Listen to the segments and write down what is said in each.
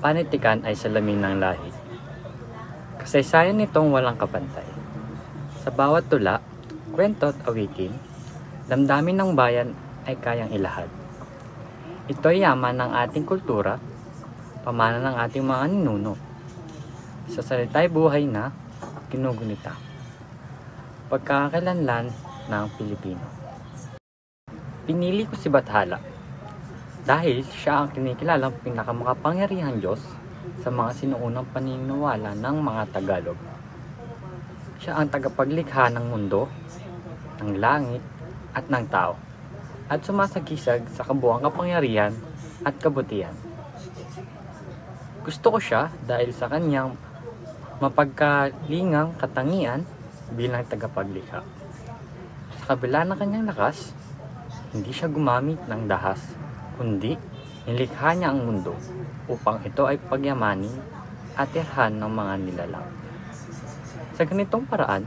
panitikan ay salamin ng lahi. Kasaysayan nitong walang kapantay. Sa bawat tula, kwento at awitin, damdamin ng bayan ay kayang ilahad. Ito ay yaman ng ating kultura, pamana ng ating mga ninuno. Sa salita'y buhay na ginugunita. Pagkakakilanlan ng Pilipino. Pinili ko si Bathala dahil siya ang kinikilalang pinakamakapangyarihang Diyos sa mga sinuunang paniniwala ng mga Tagalog. Siya ang tagapaglikha ng mundo, ng langit at ng tao, at sumasagisag sa kabuuang kapangyarihan at kabutihan. Gusto ko siya dahil sa kanyang mapagkalingang katangian bilang tagapaglikha. Sa kabila ng kanyang lakas, hindi siya gumamit ng dahas, kundi nilikha niya ang mundo upang ito ay pagyamanin at tirhan ng mga nilalang. Sa ganitong paraan,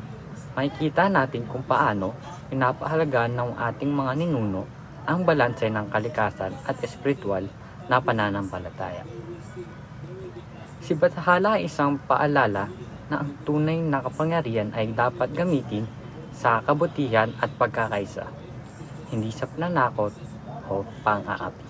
makikita natin kung paano pinapahalagaan ng ating mga ninuno ang balanse ng kalikasan at espiritual na pananampalataya. Si Bathala ay isang paalala na ang tunay na kapangyarihan ay dapat gamitin sa kabutihan at pagkakaisa, hindi sa pananakot o pang-aapi.